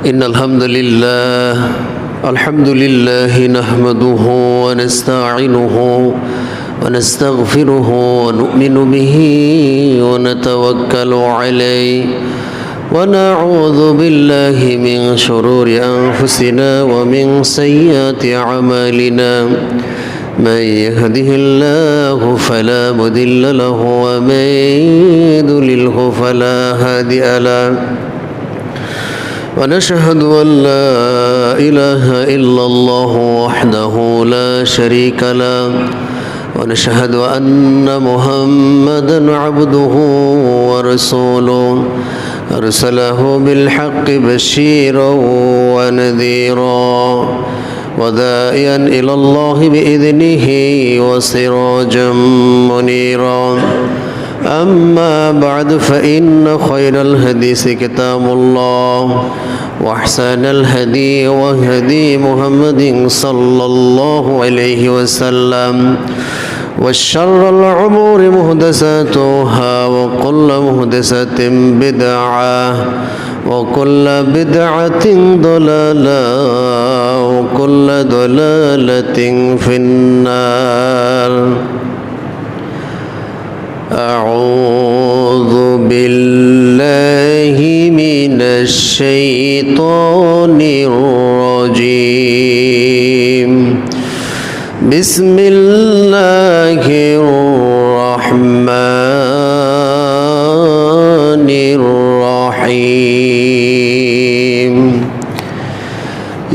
إن الحمد لله نحمده ونستعينه ونستغفره ونؤمن به ونتوكل عليه ونعوذ بالله من شرور أنفسنا ومن سيئات أعمالنا من يهده الله فلا مضل له ومن يضلله فلا هادي له ونشهد أن لا إله إلا الله وحده لا شريك له ونشهد أن محمدا عبده ورسوله أرسله بالحق بشيرا ونذيرا وداعيا إلى الله بإذنه وسراجا منيرا أما بعد فإن خير الحديث كتاب الله وأحسن الهدي وهدي محمد صلى الله عليه وسلم وشر الأمور محدثاتها وكل محدثة بدعة وكل بدعة ضلالة وكل ضلالة في النار. أعوذ بالله من الشيطان الرجيم. بسم الله الرحمن الرحيم.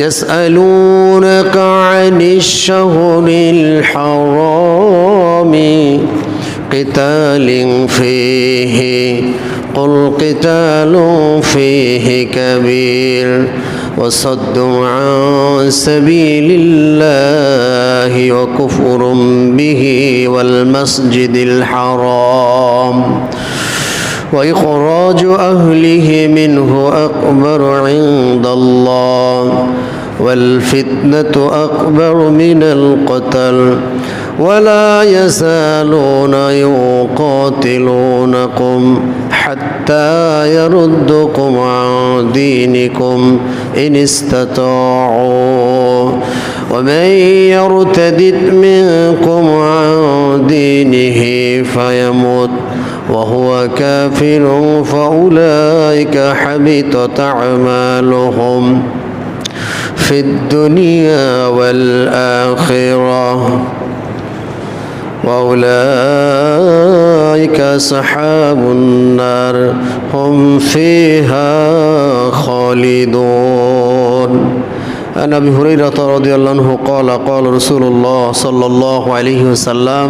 يسألونك عن الشهر الحرام قتال فيه قل قتال فيه كبير وصد عن سبيل الله وكفر به والمسجد الحرام وإخراج أهله منه أكبر عند الله والفتنة أكبر من القتل ولا يزالون يقاتلونكم حتى يردوكم عن دينكم إن استطاعوا ومن يرتد منكم عن دينه فيمت وهو كافر فأولئك حبطت أعمالهم في الدنيا والآخرة وأولئك أصحاب النار هم فيها خالدون. عن أبي هريرة رضي الله عنه قال قال رسول الله صلى الله عليه وسلم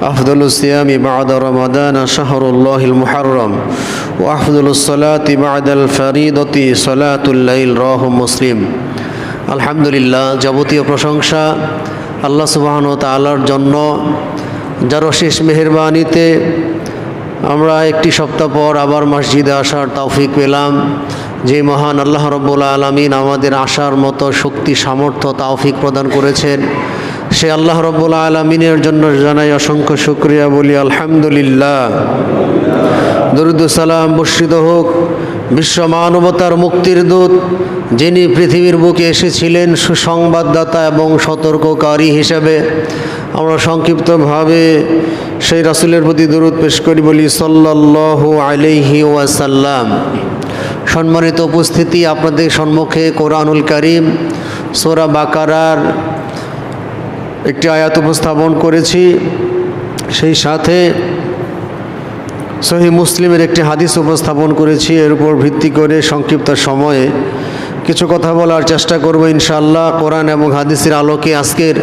أفضل الصيام بعد رمضان شهر الله المحرم وأفضل الصلاة بعد الفريضة صلاة الليل رواه مسلم. আলহামদুলিল্লাহ, যাবতীয় প্রশংসা আল্লাহ সুবহানাহু ওয়া তাআলার জন্য, যার অশেষ মেহেরবানিতে আমরা একটি সপ্তাহ পর আবার মসজিদে আসার তৌফিক পেলাম। যে মহান আল্লাহ রাব্বুল আলামিন আমাদের আসার মতো শক্তি সামর্থ্য তৌফিক প্রদান করেছেন, সে আল্লাহ রাব্বুল আলামিনের জন্য জানাই অসংখ্য শুকরিয়া, বলি আলহামদুলিল্লাহ। দরুদ ও সালাম বর্ষিত হোক বিশ্ব মানবতার মুক্তির দূত, যিনি পৃথিবীর বুকে এসেছিলেন সুসংবাদদাতা এবং সতর্ককারী হিসেবে। আমরা সংক্ষিপ্তভাবে সেই রাসূলের প্রতি দরুদ পেশ করি, বলি সাল্লাল্লাহু আলাইহি ওয়াসাল্লাম। সম্মানিত উপস্থিতি, আপনাদের সম্মুখে কোরআনুল কারীম সূরা বাকারার একটি আয়াত উপস্থাপন করেছি, সেই সাথে সহিহ মুসলিমের একটি হাদিস উপস্থাপন করেছি। এর উপর ভিত্তি করে সংক্ষিপ্ত সময়ে কিছু কথা বলার চেষ্টা করব ইনশাআল্লাহ। কোরআন এবং হাদিসের আলোকে আজকের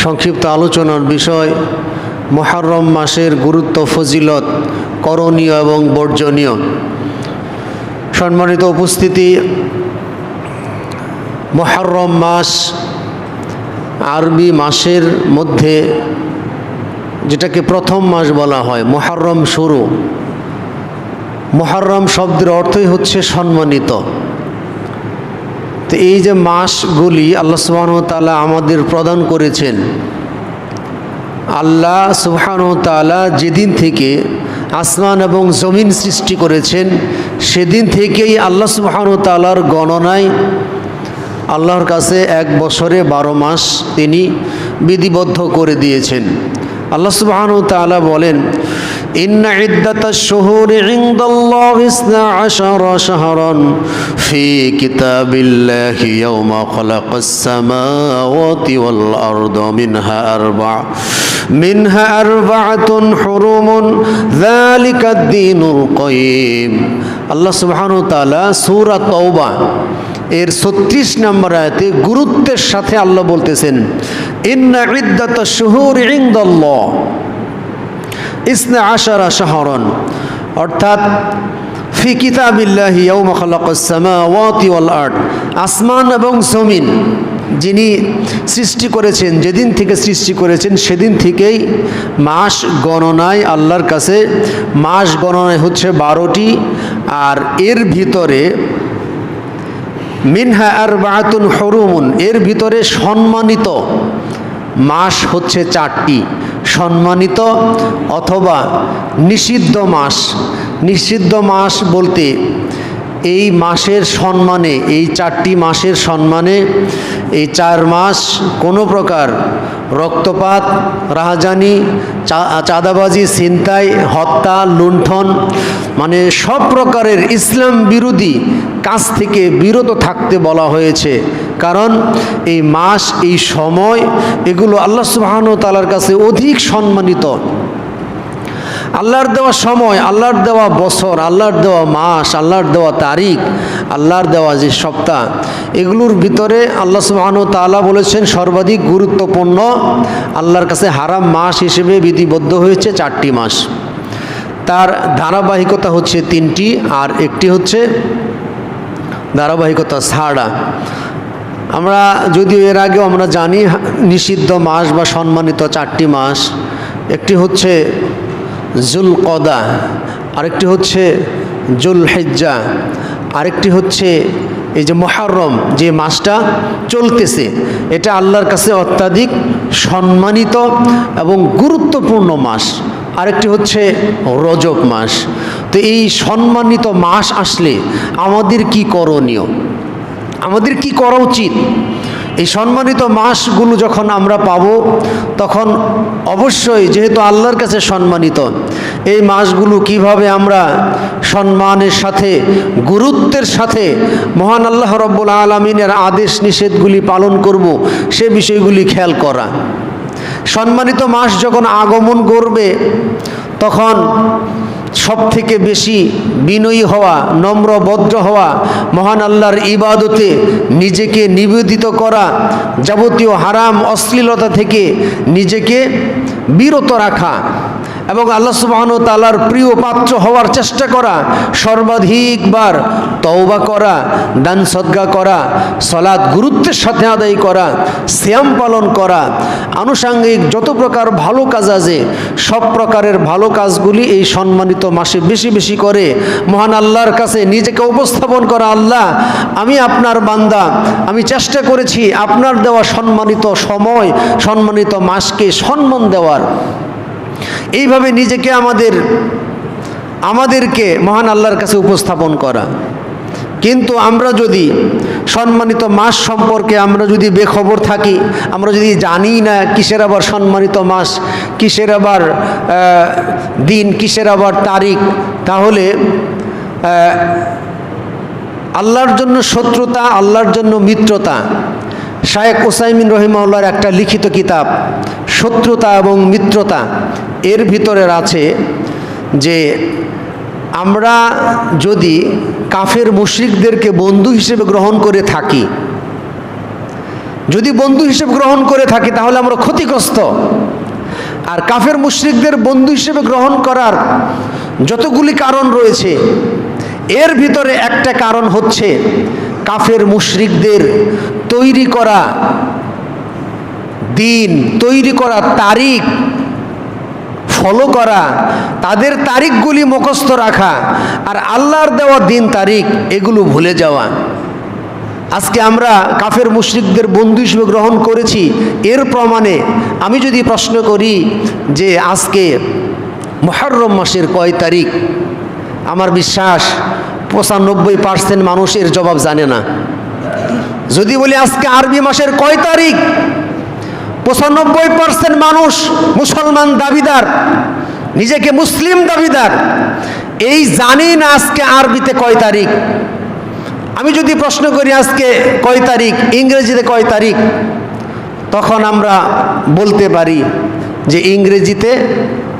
সংক্ষিপ্ত আলোচনার বিষয় মুহররম মাসের গুরুত্ব, ফজিলত, করণীয় এবং বর্জনীয়। সম্মানিত উপস্থিতি, মুহররম মাস আরবি মাসের মধ্যে যেটাকে প্রথম মাস বলা হয়, মুহররম শুরু। মুহররম শব্দের অর্থই হচ্ছে সম্মানিত। তো এই যে মাসগুলি আল্লাহ সুবহানাহু ওয়া তাআলা আমাদের প্রদান করেছেন, আল্লাহ সুবহানাহু ওয়া তাআলা যেদিন থেকে আসমান এবং জমিন সৃষ্টি করেছেন, সেদিন থেকেই আল্লাহ সুবহানাহু ওয়া তাআলার গণনায় আল্লাহর কাছে 1 বছরে 12 মাস তিনি বিধিবদ্ধ করে দিয়েছেন। আল্লাহ সুবহানাহু ওয়া তাআলা বলেন, ইন্না ইদ্দাতাশ শুহুরি ইনদাল্লাহি 12 শাহরান ফি কিতাবিল্লাহি ইয়াওমা খালাকাস সামাওয়াতি ওয়াল আরদা মিনহা আরবাআতুন হুরুমুন যালিকাদ দীনুল কাইয়্যিম। আল্লাহ সুবহানাহু ওয়া তাআলা সূরা তাওবা এর 36 নম্বর আয়াতে গুরুত্বের সাথে আল্লাহ বলতেছেন, ইন্না ইদ্দাতাশ শুহুরি ইনদাল্লাহ 12 শাহরান, অর্থাৎ ফি কিতাবিল্লাহি ইয়াওমা খালাকাস সামাওয়াতি ওয়াল আরদ, আসমান এবং জমিন যিনি সৃষ্টি করেছেন, যেদিন থেকে সৃষ্টি করেছেন সেদিন থেকেই মাস গণনায় আল্লাহর কাছে মাস গণনায় হচ্ছে 12টি, আর এর ভিতরে মিনহা আরবাআতুন হুরুমুন, এর ভিতরে সম্মানিত মাস হচ্ছে 4টি, সম্মানিত অথবা নিষিদ্ধ মাস। নিষিদ্ধ মাস বলতে এই মাসের সম্মানে, এই 4টি মাসের সম্মানে এই 4 মাস কোনো প্রকার রক্তপাত, রাহাজানি, চাঁদাবাজি, ছিনতাই, হত্যা, লুণ্ঠন, মানে সব প্রকারের ইসলাম বিরোধী কাজ থেকে বিরত থাকতে বলা হয়েছে। কারণ এই মাস, এই সময়, এগুলো আল্লাহ সুবহানাহু ওয়া তাআলার কাছে অধিক সম্মানিত। আল্লাহর দেওয়া সময়, আল্লাহর দেওয়া বছর, আল্লাহর দেওয়া মাস, আল্লাহর দেওয়া তারিখ, আল্লাহর দেওয়া যে সপ্তাহ, এগুলোর ভিতরে আল্লাহ সুবহানাহু ওয়া তাআলা বলেছেন সর্বাধিক গুরুত্বপূর্ণ আল্লাহর কাছে হারাম মাস হিসেবে বিধিবদ্ধ হয়েছে 4টি মাস। তার ধারাবাহিকতা হচ্ছে 3টি, আর একটি হচ্ছে ধারাবাহিকতা ছাড়া। আমরা যদিও এর আগেও আমরা জানি নিষিদ্ধ মাস বা সম্মানিত 4টি মাস, একটি হচ্ছে জুলকদা, আরেকটি হচ্ছে জুলহিজ্জা, আরেকটি হচ্ছে এই যে মুহররম, যে মাসটা চলতেছে, এটা আল্লাহর কাছে অত্যাধিক সম্মানিত এবং গুরুত্বপূর্ণ মাস। আরেকটি হচ্ছে রজব মাস। তো এই সম্মানিত মাস আসলে আমাদের কি করণীয়, আমাদের কি করা উচিত? এই সম্মানিত মাসগুলো যখন আমরা পাব, তখন অবশ্যই যেহেতু আল্লাহর কাছে সম্মানিত, এই মাসগুলো কিভাবে আমরা সম্মানের সাথে, গুরুত্বের সাথে মহান আল্লাহ রাব্বুল আলামিনের আদেশ নিষেধগুলি পালন করব, সে বিষয়গুলি খেয়াল করা। সম্মানিত মাস যখন আগমন করবে, তখন সব থেকে বেশি বিনয়ী হওয়া, নম্র ভদ্র হওয়া, মহান আল্লাহর ইবাদতে নিজেকে নিবেদিত করা, যাবতীয় হারাম অশ্লীলতা থেকে নিজেকে বিরত রাখা এবং আল্লাহ সুবহানাহু ওয়া তাআলার প্রিয় পাত্র হওয়ার চেষ্টা করা, সর্বাধিকবার তওবা করা, দান সদকা করা, সালাত গুরুত্বের সাথে আদায় করা, সিয়াম পালন করা, আনুষঙ্গিক যত প্রকার ভালো কাজ আছে সব প্রকারের ভালো কাজগুলি এই সম্মানিত মাসে বেশি বেশি করে মহান আল্লাহর কাছে নিজেকে উপস্থাপন করা। আল্লাহ, আমি আপনার বান্দা, আমি চেষ্টা করেছি আপনার দেওয়া সম্মানিত সময়, সম্মানিত মাসকে সম্মান দেওয়ার। এইভাবে নিজেকে আমাদেরকে মহান আল্লাহর কাছে উপস্থাপন করা। কিন্তু আমরা যদি সম্মানিত মাস সম্পর্কে আমরা যদি বেখবর থাকি, আমরা যদি জানি না কিসের আবার সম্মানিত মাস, কিসের আবার দিন, কিসের আবার তারিখ, তাহলে আল্লাহর জন্য শত্রুতা, আল্লাহর জন্য মিত্রতা, শায়েখ উসাইমিন রহিমাহুল্লাহর একটা লিখিত কিতাব শত্রুতা এবং মিত্রতা, এর ভিতরে আছে যে আমরা যদি কাফের মুশরিকদেরকে বন্ধু হিসেবে গ্রহণ করে থাকি, যদি বন্ধু হিসেবে গ্রহণ করে থাকি তাহলে আমরা ক্ষতিগ্রস্ত। আর কাফের মুশরিকদের বন্ধু হিসেবে গ্রহণ করার যতগুলি কারণ রয়েছে, এর ভিতরে একটা কারণ হচ্ছে কাফের মুশরিকদের তৈরি করা দিন, তৈরি করা তারিখ ফলো করা, তাদের তারিখগুলি মুখস্থ রাখা, আর আল্লাহর দেওয়া দিন তারিখ এগুলো ভুলে যাওয়া। আজকে আমরা কাফের মুশরিকদের বন্ধু হিসেবে গ্রহণ করেছি, এর প্রমাণে আমি যদি প্রশ্ন করি যে আজকে মুহররম মাসের কয় তারিখ? আমার বিশ্বাস 95% মানুষ এর জবাব জানে না। যদি বলি আজকে আরবি মাসের কয় তারিখ, 95% মানুষ মুসলমান দাবিদার, নিজেকে মুসলিম দাবিদার, এই জানি না আজকে আরবিতে কয় তারিখ। আমি যদি প্রশ্ন করি আজকে কয় তারিখ, ইংরেজিতে কয় তারিখ, তখন আমরা বলতে পারি যে ইংরেজিতে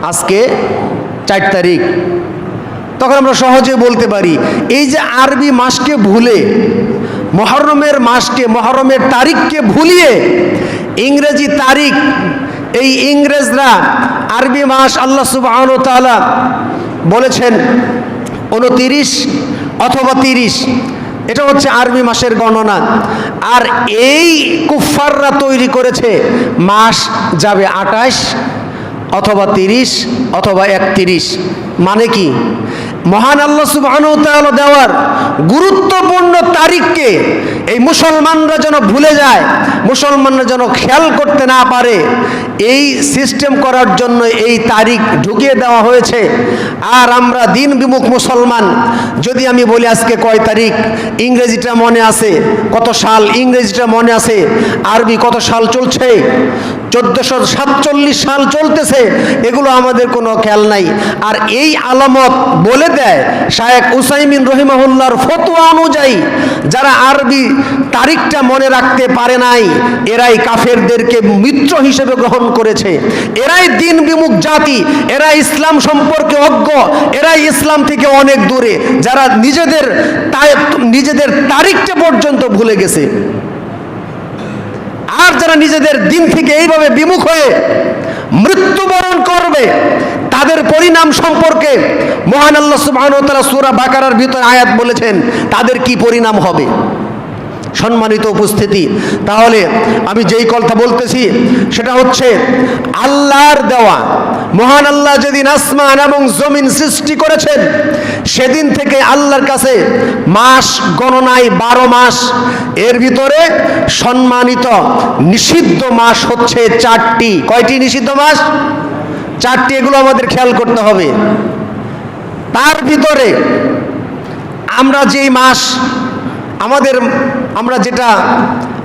আজকে 4 তারিখ। তখন আমরা সহজে বলতে পারি। এই যে আরবি মাসকে ভুলে, মুহররমের মাসকে, মুহররমের তারিখকে ভুলিয়ে ইংরেজি তারিখ, এই ইংরেজরা আরবি মাস আল্লাহ সুবহানাহু ওয়া তাআলা বলেছেন 29 অথবা 30, এটা হচ্ছে আরবি মাসের গণনা। আর এই কুফফাররা তৈরি করেছে মাস যাবে 28 অথবা 30 অথবা 31। মানে কি? মহান আল্লাহ সুবহানাহু ওয়া তাআলা দেওয়ার গুরুত্বপূর্ণ তারিখকে এই মুসলমানরা যেন ভুলে যায়, মুসলমানরা যেন খেয়াল করতে না পারে, এই সিস্টেম করার জন্য এই তারিখ ঢুকিয়ে দেওয়া হয়েছে। আর আমরা দিন বিমুখ মুসলমান, যদি আমি বলি আজকে কয় তারিখ, ইংরেজিটা মনে আছে কত সাল, ইংরেজিটা মনে আছে, আরবি কত সাল চলছে, 1447 সাল চলতেছে, এগুলো আমাদের কোনো খেয়াল নাই। আর এই আলামত বলে দেয় শায়েখ উসাইমিন রহিমাহুল্লাহর ফতোয়া অনুযায়ী, যারা আরবি তারিখটা মনে রাখতে পারে নাই, এরাই কাফেরদেরকে মিত্র হিসেবে গ্রহণ করেছে, এরাই দিন বিমুখ জাতি, এরা ইসলাম সম্পর্কে অজ্ঞ, এরাই ইসলাম থেকে অনেক দূরে, যারা নিজেদের তারিখটা পর্যন্ত ভুলে গেছে। আর যারা নিজেদের দিন থেকে এইভাবে বিমুখ হয়ে মৃত্যুবরণ করবে, তাদের পরিণাম সম্পর্কে মহান আল্লাহ সুবহানাহু ওয়া তাআলা সূরা বাকারার ভিতরে আয়াত বলেছেন, তাদের কি পরিণাম হবে। সম্মানিত উপস্থিতি, তাহলে আমি যেই কথা বলতেছি সেটা হচ্ছে আল্লাহর দেওয়া, মহান আল্লাহ যেদিন আসমান এবং জমিন সৃষ্টি করেছেন, সেদিন থেকে আল্লাহর কাছে মাস গণনায় 12 মাস, এর ভিতরে সম্মানিত নিষিদ্ধ মাস হচ্ছে 4টি। কয়টি নিষিদ্ধ মাস? 4টি। এগুলো আমাদের খেয়াল করতে হবে। তার ভিতরে আমরা যেই মাস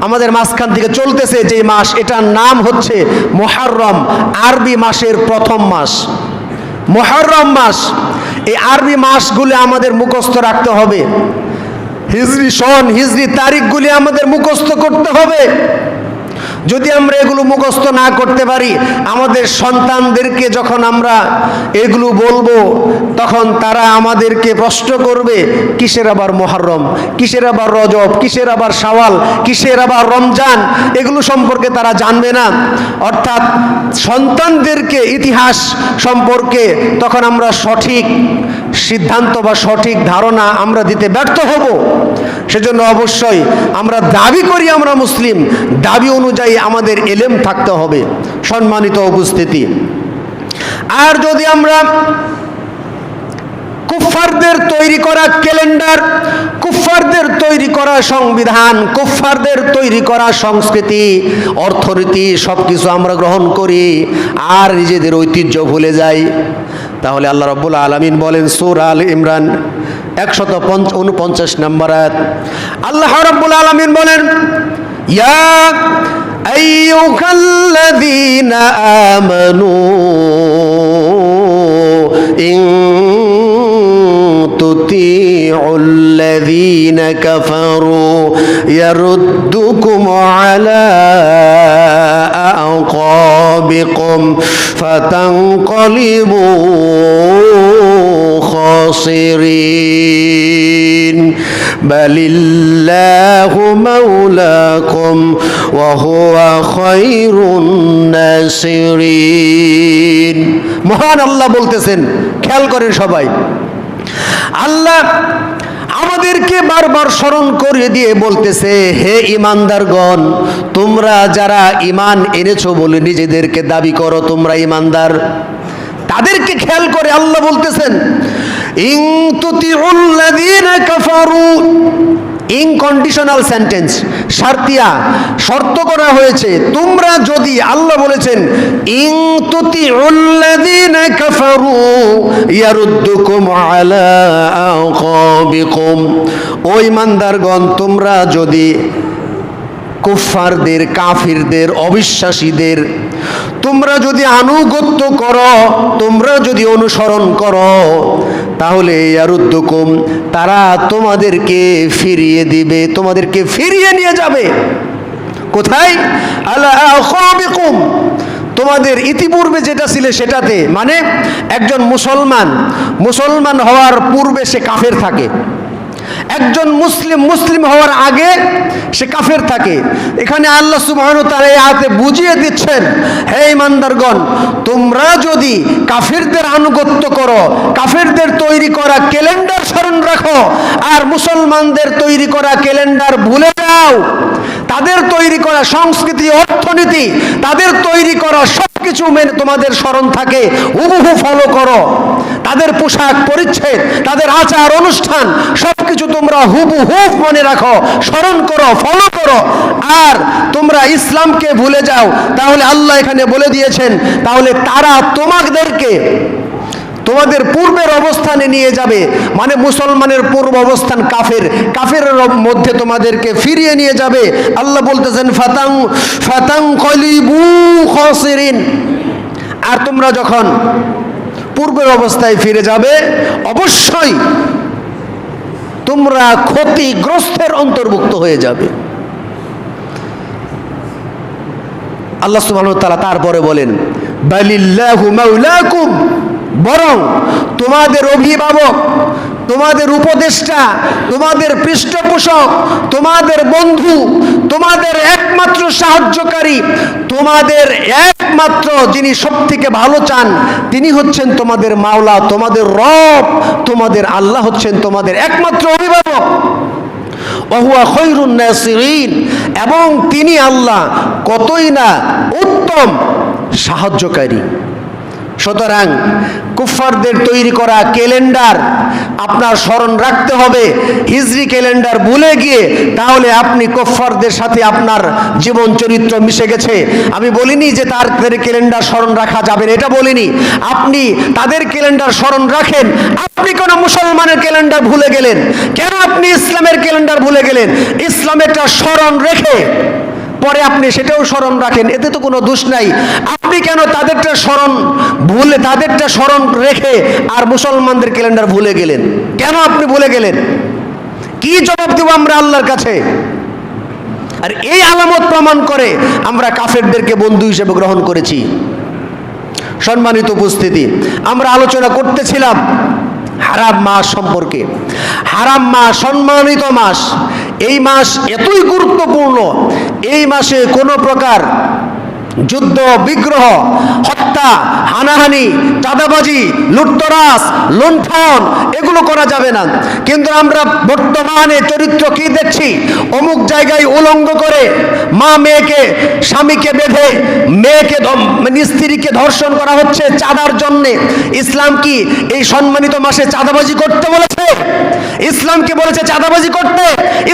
আমাদের মাঝখান থেকে চলতেছে যে মাস, এটার নাম হচ্ছে মুহররম, আরবি মাসের প্রথম মাস মুহররম মাস। এই আরবি মাসগুলি আমাদের মুখস্থ রাখতে হবে, হিজরি সন, হিজরি তারিখগুলি আমাদের মুখস্থ করতে হবে। যদি আমরা এগুলো মুখস্থ না করতে পারি, আমাদের সন্তানদেরকে যখন আমরা এগুলো বলবো, তখন তারা আমাদেরকে প্রশ্ন করবে, কিসের আবার মুহররম, কিসের আবার রজব, কিসের আবার শাওয়াল, কিসের আবার রমজান, এগুলো সম্পর্কে তারা জানবে না। অর্থাৎ সন্তানদেরকে ইতিহাস সম্পর্কে তখন আমরা সঠিক সিদ্ধান্ত বা সঠিক ধারণা আমরা দিতে ব্যর্থ হব। সেজন্য অবশ্যই আমরা দাবি করি আমরা মুসলিম, দাবি অনুযায়ী আমাদের ইলম থাকতে হবে। সম্মানিত উপস্থিতি, আর যদি আমরা কুফফারদের তৈরি করা ক্যালেন্ডার, কুফফারদের তৈরি করা সংবিধান, কুফফারদের তৈরি করা সংস্কৃতি, অর্থনীতি সবকিছু আমরা গ্রহণ করি আর নিজেদের ঐতিহ্য ভুলে যাই, তাহলে আল্লাহ রাব্বুল আলামিন বলেন সূরা আল ইমরান 149 নম্বর আয়াত, আল্লাহ রাব্বুল আলামিন বলেন, ইয়া আইয়ুহাল্লাযীনা আমানু ইন তুতিউল্লাযীনা কাফারু ইয়ারুদ্দুকুম আলা আ'কাবিকুম ফাতানকালিবু খাসিরিন বালিল্লাহু মাওলাকুম ওয়া হুয়া খায়রুন নাসিরিন। মহান আল্লাহ বলতেছেন, খেয়াল করেন সবাই, আল্লাহ আমাদেরকে বারবার স্মরণ করিয়ে দিয়ে বলতেছে, হে ঈমানদারগণ, তোমরা যারা ঈমান এনেছো বলে নিজেদেরকে দাবি করো তোমরা ঈমানদার, তাদেরকে খেয়াল করে আল্লাহ বলতেছেন, ইন তুতিউল্লাযীনা কাফারু, ইনকন্ডিশনাল সেন্টেন্স, শারতিয়া, শর্ত করা হয়েছে, তোমরা যদি, আল্লাহ বলেছেন ইন তুতিউল্লাযীনা কাফারু ইয়ারুদ্দুকুম আলা আকাবিকুম, ও ঈমানদারগণ তোমরা যদি কুফফারদের, কাফিরদের, অবিশ্বাসীদের তোমরা যদি আনুগত্য করো, তোমরা যদি অনুসরণ করো, তাহলে ইয়ারুদ্দুকুম, তারা তোমাদেরকে ফিরিয়ে দিবে, তোমাদেরকে ফিরিয়ে নিয়ে যাবে। কোথায়? আলা আকাবিকুম, তোমাদের ইতিপূর্বে যেটা ছিল সেটাতে। মানে একজন মুসলমান হওয়ার পূর্বে সে কাফের থাকে, একজন মুসলিম হওয়ার আগে সে কাফের থাকে। এখানে আল্লাহ সুবহানাহু ওয়া তাআলা এই আয়াতে বুঝিয়ে দিচ্ছেন, হে ঈমানদারগণ, তোমরা যদি কাফেরদের আনুগত্য করো, কাফেরদের তৈরি করা ক্যালেন্ডার স্মরণ রাখো, আর মুসলমানদের তৈরি করা ক্যালেন্ডার ভুলে যাও, তাদের তৈরি করা সংস্কৃতি, অর্থনীতি, তাদের তৈরি করা সবকিছু মেনে তোমাদের স্মরণ থাকে, হুবহু ফলো করো, তাদের পোশাক পরিচ্ছদ, তাদের আচার অনুষ্ঠান সবকিছু তোমরা হুবহু মনে রাখো, স্মরণ করো, ফলো করো, আর তোমরা ইসলামকে ভুলে যাও, তাহলে আল্লাহ এখানে বলে দিয়েছেন, তাহলে তারা তোমাদেরকে তোমাদের পূর্বের অবস্থানে নিয়ে যাবে। মানে মুসলমানের পূর্ব অবস্থান কাফেরের মধ্যে তোমাদেরকে ফিরিয়ে নিয়ে যাবে। আল্লাহ বলতেছেন ফাতানকালিবু খাসিরিন, আর তোমরা যখন পূর্বের অবস্থায় ফিরে যাবে অবশ্যই তোমরা ক্ষতিগ্রস্তের অন্তর্ভুক্ত হয়ে যাবে। আল্লাহ সুবহানাহু ওয়া তাআলা তারপরে বলেন বালিল্লাহু মাওলাকুম, বরং তোমাদের অভিভাবক, তোমাদের উপদেষ্টা, তোমাদের পৃষ্ঠপোষক, তোমাদের বন্ধু, তোমাদের একমাত্র সাহায্যকারী, তোমাদের একমাত্র যিনি সবথেকে ভালো চান তিনি হচ্ছেন তোমাদের মাওলা, তোমাদের রব, তোমাদের আল্লাহ হচ্ছেন তোমাদের একমাত্র অভিভাবক। ওয়াহুয়া খৈরুন নাসিরিন, এবং তিনি আল্লাহ কতই না উত্তম সাহায্যকারী। সুতরাং কুফফারদের তৈরি করা ক্যালেন্ডার আপনার স্মরণ রাখতে হবে। হিজরি ক্যালেন্ডার ভুলে গিয়ে তাহলে আপনি কুফফারদের সাথে আপনার জীবন চরিত্র মিশে গেছে। আমি বলিনি যে তাদের ক্যালেন্ডার স্মরণ রাখা যাবে না, এটা বলিনি। আপনি তাদের ক্যালেন্ডার স্মরণ রাখেন। আপনি কোন মুসলমানের ক্যালেন্ডার ভুলে গেলেন কেন? আপনি ইসলামের ক্যালেন্ডার ভুলে গেলেন। ইসলামেরটা স্মরণ রেখে পরে আপনি সেটাও স্মরণ রাখেন, এতে তো কোনো দোষ নাই। আপনি কেন তাদেরটা স্মরণ রেখে আর মুসলমানদের ক্যালেন্ডার ভুলে গেলেন? কেন আপনি ভুলে গেলেন? কি জবাব দেব আমরা আল্লাহর কাছে? আর এই আলামত প্রমাণ করে আমরা কাফেরদেরকে বন্ধু হিসেবে গ্রহণ করেছি। সম্মানিত উপস্থিতি, আমরা আলোচনা করতেছিলাম হারাম মাস সম্পর্কে। হারাম মাস সম্মানিত মাস। এই মাস এতই গুরুত্বপূর্ণ, এই মাসে কোনো প্রকার যুদ্ধ, বিগ্রহ, হত্যা, হানাহানি, চাঁদাবাজি, লুটতরাজ, লুণ্ঠন এগুলো করা যাবে না। কিন্তু আমরা বর্তমানে চরিত্র কি দেখছি? অমুক জায়গায় উলঙ্গ করে মা মেয়েকে, স্বামীকে বেঁধে স্ত্রীকে ধর্ষণ করা হচ্ছে চাঁদার জন্যে। ইসলাম কি এই সম্মানিত মাসে চাঁদাবাজি করতে বলেছে? ইসলাম কি বলেছে চাঁদাবাজি করতে?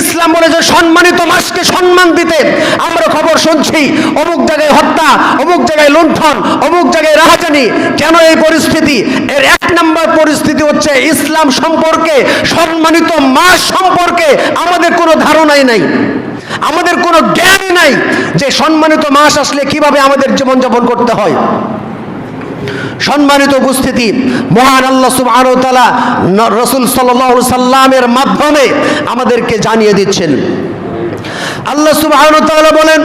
ইসলাম বলেছে সম্মানিত মাসকে সম্মান দিতে। আমরা খবর শুনছি অমুক জায়গায় হত্যা, অমুক জায়গায় লুণ্ঠন, অমুক জায়গায় রাহাজানি। কেন এই পরিস্থিতি? এর এক নম্বর পরিস্থিতি হচ্ছে ইসলাম সম্পর্কে, সম্মানিত মাস সম্পর্কে আমাদের কোনো ধারণাই নাই, আমাদের কোনো জ্ঞানই নাই যে সম্মানিত মাস আসলে কিভাবে আমাদের জীবনযাপন করতে হয়। সম্মানিত উপস্থিতি, মহান আল্লাহ সুবহানাহু ওয়া তাআলা রাসূল সাল্লাল্লাহু আলাইহি সাল্লামের মাধ্যমে আমাদেরকে জানিয়ে দিচ্ছেন। আল্লাহ সুবহানাহু ওয়া তাআলা বলেন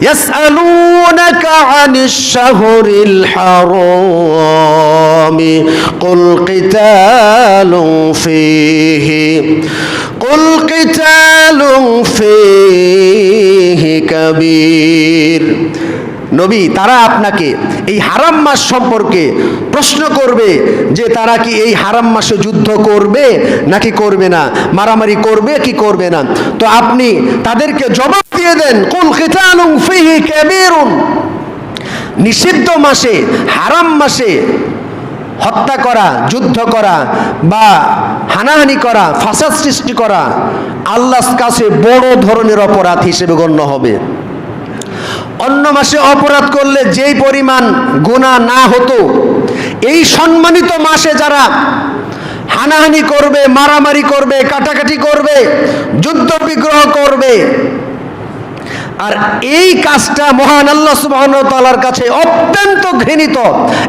يسألونك عن الشهر الحرام قل قتال فيه كبير। নবী, তারা আপনাকে এই হারাম মাস সম্পর্কে প্রশ্ন করবে যে তারা কি এই হারাম মাসে যুদ্ধ করবে নাকি করবে না, মারামারি করবে কি করবে না। তো আপনি তাদেরকে জবাব দিয়ে দেন, কুল কিতালুন ফীহি কাবীরুন। নিষিদ্ধ মাসে, হারাম মাসে হত্যা করা, যুদ্ধ করা বা হানাহানি করা, ফাসাদ সৃষ্টি করা আল্লাহর কাছে বড় ধরনের অপরাধ হিসেবে গণ্য হবে। অন্য মাসে অপরাধ করলে যেই পরিমাণ গুনাহ না হতো, এই সম্মানিত মাসে যারা হানাহানি করবে, মারামারি করবে, কাটাকাটি করবে, যুদ্ধ বিগ্রহ করবে, আর এই কাজটা মহান আল্লাহ সুবহানাহু ওয়া তাআলার কাছে অত্যন্ত ঘৃণিত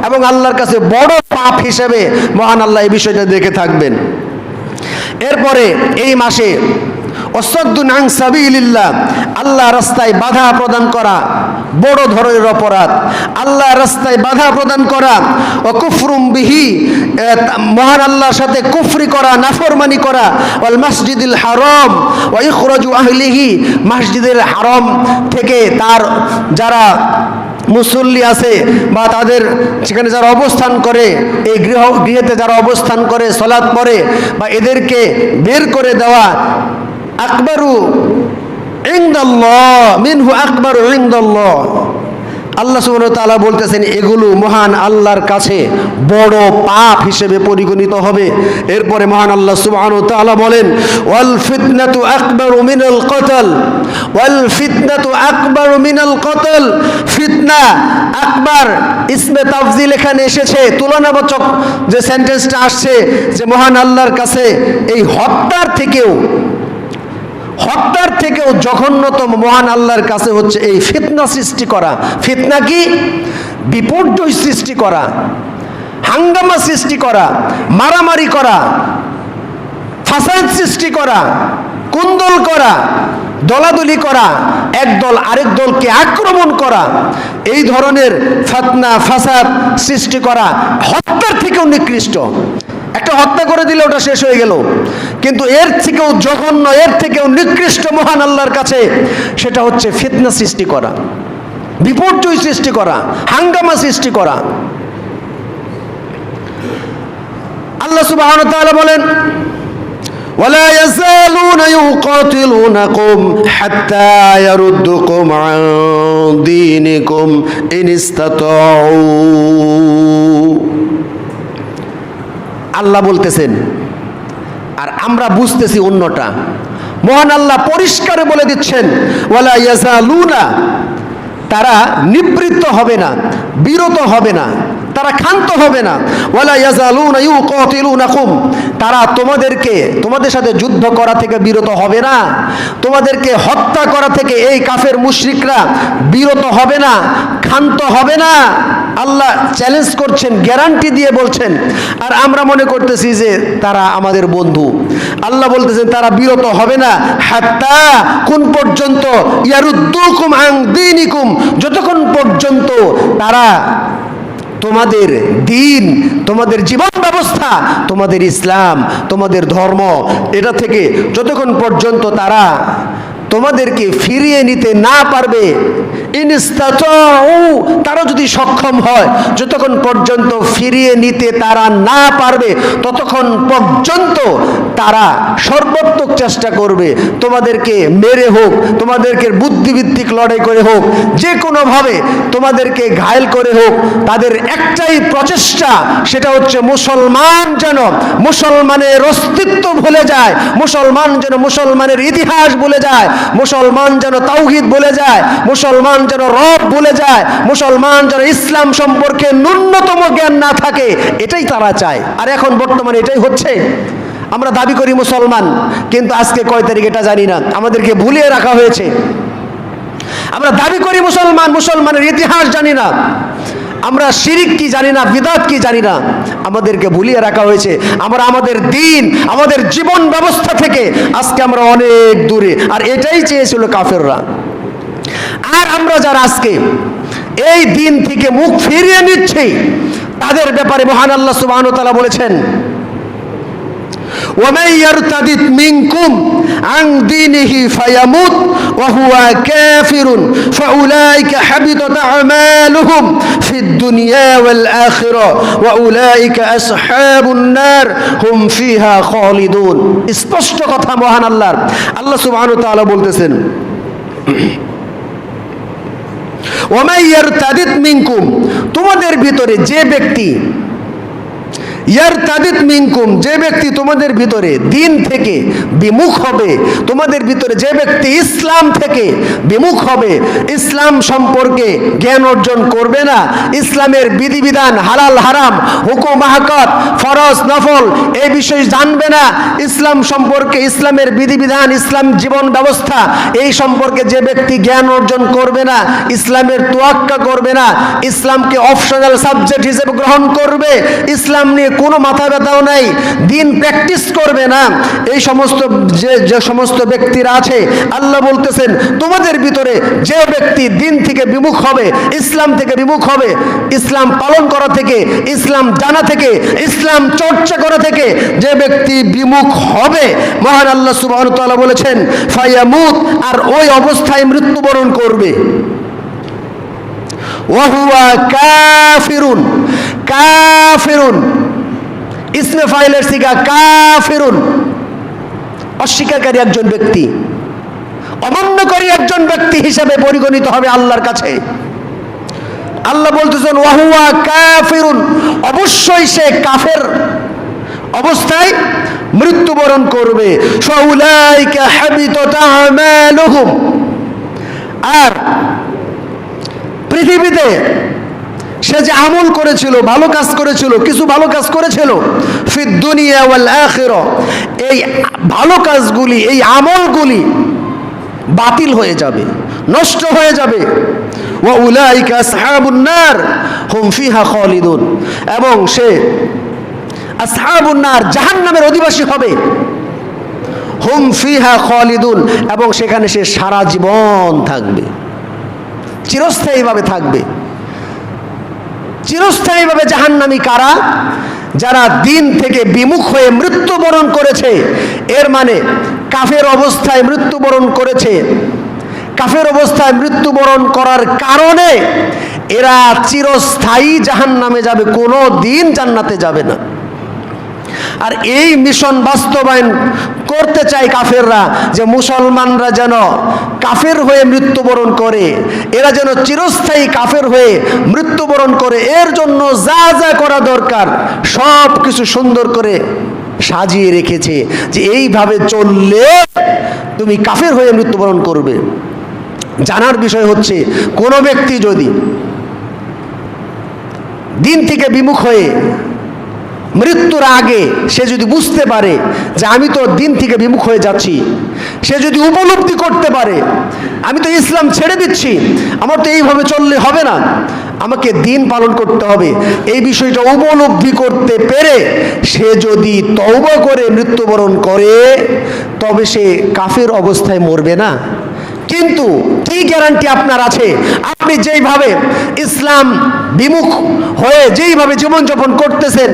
এবং আল্লাহর কাছে বড় পাপ হিসেবে মহান আল্লাহ এই বিষয়টা দেখে থাকবেন। এরপরে এই মাসে ওয়াসাদ্দুন আন সাবিলিল্লাহ, আল্লাহ রাস্তায় বাধা প্রদান করা বড় ধরনের অপরাধ। আল্লাহ রাস্তায় বাধা প্রদান করা, ও কুফরুম বিহি, মহান আল্লাহর সাথে কুফরি করা, নাফরমানি করা, ওয়াল মসজিদুল হারাম ওয়া ইখরাজু আহলিহি, মসজিদের হারাম থেকে তার যারা মুসল্লি আছে বা তাদের সেখানে যারা অবস্থান করে, এই গৃহেতে যারা অবস্থান করে সালাত পড়ে, বা এদেরকে বের করে দেওয়া, আকবারু ইনদাল্লাহ মিনহু আকবারু ইনদাল্লাহ। আল্লাহ সুবহানাহু ওয়া তাআলা বলতেছেন এগুলো মহান আল্লাহর কাছে বড় পাপ হিসেবে পরিগণিত হবে। এরপরে মহান আল্লাহ সুবহানাহু ওয়া তাআলা বলেন, ওয়াল ফিতনাতু আকবারু মিনাল কতল, ওয়াল ফিতনাতু আকবারু মিনাল কতল। ফিতনা আকবার ইসমে তাফজিল এখানে এসেছে, তুলনাবাচক যে সেন্টেন্সটা আসছে যে মহান আল্লাহর কাছে এই হত্যার থেকেও জঘন্যতম মহান আল্লাহর কাছে হচ্ছে এই ফিতনা সৃষ্টি করা। ফিতনা কি? বিপর্যয় সৃষ্টি করা, হাঙ্গামা সৃষ্টি করা, মারামারি করা, ফাসাদ সৃষ্টি করা, কুন্দল করা, দলাদলি করা, একদল আরেক দলকে আক্রমণ করা, এই ধরনের ফিতনা ফাসাদ সৃষ্টি করা হত্যার থেকেও নিকৃষ্ট। একটা হত্যা করে দিলে ওটা শেষ হয়ে গেল, কিন্তু এর থেকেও জঘন্য, এর থেকেও নিকৃষ্ট মহান আল্লাহর কাছে সেটা হচ্ছে ফিতনা সৃষ্টি করা, বিপর্যয় সৃষ্টি করা, হাঙ্গামা সৃষ্টি করা। আল্লাহ সুবহানাহু ওয়া তাআলা বলেন, ওয়ালা ইয়াযালুনা ইউকাতিলুনাকুম হাত্তা ইয়ারুদ্দুকুম আন দীনিকুম ইন ইসতাতাউ। আল্লাহ বলতেছেন, আর আমরা বুঝতেছি অন্যটা। মহান আল্লাহ পরিষ্কার বলে দিচ্ছেন, ওয়ালা ইয়াযালুনা, তারা নিবৃত্ত হবে না, বিরত হবে না, তারা ক্ষান্ত হবে না। ওয়ালা ইয়াযালুনা ইউকাতিলুনাকুম, তারা তোমাদের সাথে যুদ্ধ করা থেকে বিরত হবে না, তোমাদেরকে হত্যা করা থেকে এই কাফের মুশরিকরা বিরত হবে না, ক্ষান্ত হবে না। আল্লাহ চ্যালেঞ্জ করছেন, গ্যারান্টি দিয়ে বলছেন, আর আমরা মনে করতেছি যে তারা আমাদের বন্ধু। আল্লাহ বলতেছেন তারা বিরত হবে না, হাত্তা, কোন পর্যন্ত, ইয়ারুদ্দুকুম আন দীনিকুম, যতক্ষণ পর্যন্ত তারা তোমাদের দিন, তোমাদের জীবন ব্যবস্থা, তোমাদের ইসলাম, তোমাদের ধর্ম, এটা থেকে যতক্ষণ পর্যন্ত তারা তোমাদেরকে ফিরিয়ে নিতে না পারবে, তারা যদি সক্ষম হয়, যতক্ষণ পর্যন্ত ফিরিয়ে নিতে তারা না পারবে ততক্ষণ পর্যন্ত তারা সর্বোত্তম চেষ্টা করবে, তোমাদেরকে মেরে হোক, তোমাদেরকে বুদ্ধিভিত্তিক লড়াই করে হোক, যে কোনোভাবে তোমাদেরকে ঘায়েল করে হোক, তাদের একটাই প্রচেষ্টা, সেটা হচ্ছে মুসলমান যেন মুসলমানের অস্তিত্ব ভুলে যায়, মুসলমান যেন মুসলমানের ইতিহাস ভুলে যায়, মুসলমান যেন তাওহীদ ভুলে যায়, মুসলমান যেন রব ভুলে যায়, মুসলমান যেন ইসলাম সম্পর্কে ন্যূনতম জ্ঞান না থাকে, এটাই তারা চায়। আর এখন বর্তমানে এটাই হচ্ছে। আমরা দাবি করি মুসলমান, কিন্তু আজকে কয় তারিখ এটা জানি না, আমাদেরকে ভুলিয়ে রাখা হয়েছে। আমরা দাবি করি মুসলমান, মুসলমানের ইতিহাস জানি না, আমরা শিরিক কি জানি না, বিদআত কি জানি না, আমাদেরকে ভুলিয়ে রাখা হয়েছে। আমরা আমাদের দিন, আমাদের জীবন ব্যবস্থা থেকে আজকে আমরা অনেক দূরে, আর এটাই চেয়েছিল কাফেররা। আর আমরা যারা আজকে এই দিন থেকে মুখ ফিরিয়ে নিচ্ছি, তাদের ব্যাপারে মহান আল্লাহ সুবহানাহু ওয়া তাআলা বলেছেন, ومن يرتد منكم عن دينه فيمت وهو كافر فأولئك حبطت أعمالهم في الدنيا والآخرة وأولئك أصحاب النار هم فيها خالدون। স্পষ্ট কথা মহান আল্লাহ সুবহানাহু ওয়া তাআলা বলতেছেন, ওয়ামান ইয়ারতাদিদ মিনকুম, তোমাদের ভিতরে যে ব্যক্তি ইয়ারতাদিত মিনকুম, যে ব্যক্তি তোমাদের ভিতরে দিন থেকে বিমুখ হবে, তোমাদের ভিতরে যে ব্যক্তি ইসলাম থেকে বিমুখ হবে, ইসলাম সম্পর্কে জ্ঞান অর্জন করবে না, ইসলামের বিধিবিধান হালাল হারাম হুকুম আহকাম ফরজ নফল এই বিষয় জানবে না, ইসলাম সম্পর্কে ইসলামের বিধিবিধান ইসলাম জীবন ব্যবস্থা এই সম্পর্কে যে ব্যক্তি জ্ঞান অর্জন করবে না, ইসলামের তোয়াক্কা করবে না, ইসলামকে অপশনাল সাবজেক্ট হিসেবে গ্রহণ করবে, ইসলাম নিয়ে কোনো মাথা ব্যথাও নাই, দিন প্র্যাকটিস করবে না, এই সমস্ত যে সমস্ত ব্যক্তিরা আছে আল্লাহ বলতেছেন তোমাদের ভিতরে যে ব্যক্তি দিন থেকে বিমুখ হবে, ইসলাম থেকে বিমুখ হবে, ইসলাম পালন করা থেকে, ইসলাম জানা থেকে, ইসলাম চর্চা করা থেকে যে ব্যক্তি বিমুখ হবে, মহান আল্লাহ সুবহানাহু ওয়া তাআলা বলেছেন ফায়ামুত, আর ওই অবস্থায় মৃত্যুবরণ করবে, ওয়া হুয়া কাফিরুন, কাফিরুন ইসমে ফাইলের সিগা কাফিরুন, অস্বীকারী একজন ব্যক্তি, অমান্যকারী একজন ব্যক্তি হিসেবে পরিগণিত হবে আল্লাহর কাছে। আল্লাহ বলতেছেন ওয়া হুয়া কাফিরুন, অবশ্যই সে কাফের অবস্থায় মৃত্যুবরণ করবে। ফাউলাইকা হাবিতাত আমালুহুম, আর পৃথিবীতে সে যে আমল করেছিল, ভালো কাজ করেছিল, কিছু ভালো কাজ করেছিল, ফিদ দুনিয়া ওয়াল আখিরা, এই ভালো কাজগুলি এই আমলগুলি বাতিল হয়ে যাবে, নষ্ট হয়ে যাবে। ওয়া উলাইকা আসহাবুন নার হুম ফিহা খালিদুন, এবং সে আসহাবুন নার জাহান্নামের অধিবাসী হবে, হুম ফিহা খালিদুন, এবং সেখানে সে সারা জীবন থাকবে, চিরস্থায়ীভাবে থাকবে। চিরস্থায়ীভাবে জাহান্নামী কারা? যারা দিন থেকে বিমুখ হয়ে মৃত্যুবরণ করেছে, এর মানে কাফের অবস্থায় মৃত্যুবরণ করেছে, কাফের অবস্থায় মৃত্যুবরণ করার কারণে এরা চিরস্থায়ী জাহান্নামে যাবে, কোনো দিন জান্নাতে যাবে না। আর এই মিশন বাস্তবায়ন করতে চায় কাফেররা, যে মুসলমানরা যেন কাফের হয়ে মৃত্যুবরণ করে, এরা যেন চিরস্থায়ী কাফের হয়ে মৃত্যুবরণ করে, এর জন্য যা যা করা দরকার সব কিছু সুন্দর করে সাজিয়ে রেখেছে, যে এইভাবে চললে তুমি কাফের হয়ে মৃত্যুবরণ করবে। জানার বিষয় হচ্ছে, কোনো ব্যক্তি যদি দিন থেকে বিমুখ হয়ে মৃত্যুর আগে সে যদি বুঝতে পারে যে আমি তো দিন থেকে বিমুখ হয়ে যাচ্ছি, সে যদি উপলব্ধি করতে পারে আমি তো ইসলাম ছেড়ে দিচ্ছি, আমার তো এইভাবে চললে হবে না, আমাকে দিন পালন করতে হবে, এই বিষয়টা উপলব্ধি করতে পেরে সে যদি তওবা করে মৃত্যুবরণ করে, তবে সে কাফের অবস্থায় মরবে না। কিন্তু কি গ্যারান্টি আপনার আছে? আপনি যেইভাবে ইসলাম বিমুখ হয়ে যেইভাবে জীবনযাপন করতেছেন,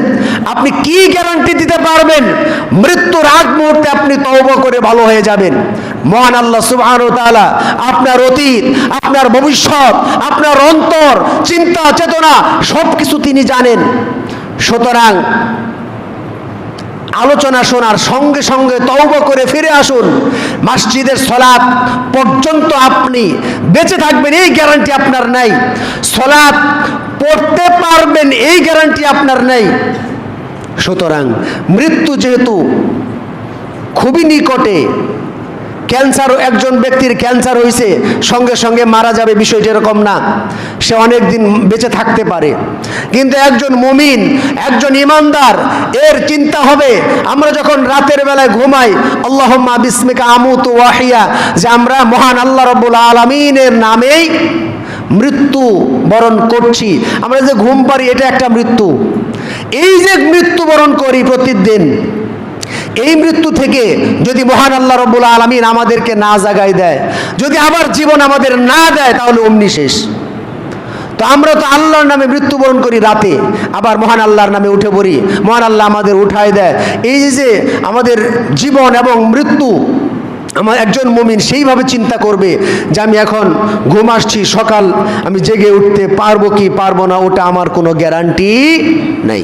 আপনি কি গ্যারান্টি দিতে পারবেন মৃত্যুর আগ মুহূর্তে আপনি তওবা করে ভালো হয়ে যাবেন? মহান আল্লাহ সুবহানাহু ওয়া তাআলা আপনার অতীত, আপনার ভবিষ্যৎ, আপনার অন্তর, চিন্তা চেতনা সব কিছু তিনি জানেন। সুতরাং আলোচনা শোনার সঙ্গে সঙ্গে তওবা করে ফিরে আসুন। মসজিদের সালাত পর্যন্ত আপনি বেঁচে থাকবেন এই গ্যারান্টি আপনার নাই, সালাত পড়তে পারবেন এই গ্যারান্টি আপনার নাই। সুতরাং মৃত্যু যেহেতু খুবই নিকটে, ক্যান্সার, একজন ব্যক্তির ক্যান্সার হয়েছে সঙ্গে সঙ্গে মারা যাবে বিষয়টা এরকম না, সে অনেক দিন বেঁচে থাকতে পারে। কিন্তু একজন মুমিন, একজন ইমানদার, এর চিন্তা হবে আমরা যখন রাতের বেলায় ঘুমাই আল্লাহুম্মা বিসমিকা আমুতু ওয়া আহইয়া, যে আমরা মহান আল্লাহ রাব্বুল আলামিনের নামেই মৃত্যু বরণ করছি, আমরা যে ঘুম পারি এটা একটা মৃত্যু। এই যে মৃত্যুবরণ করি প্রতিদিন, এই মৃত্যু থেকে যদি মহান আল্লাহ রাব্বুল আলামিন আমাদেরকে না জাগায় দেয়, যদি আবার জীবন আমাদের না দেয়, তাহলে অমনি শেষ। তো আমরা তো আল্লাহর নামে মৃত্যুবরণ করি রাতে, আবার মহান আল্লাহর নামে উঠে পড়ি, মহান আল্লাহ আমাদের উঠায় দেয়। এই যে আমাদের জীবন এবং মৃত্যু, আমার একজন মুমিন সেইভাবে চিন্তা করবে যে আমি এখন ঘুম আসছি, সকাল আমি জেগে উঠতে পারবো কি পারবো না ওটা আমার কোনো গ্যারান্টি নাই।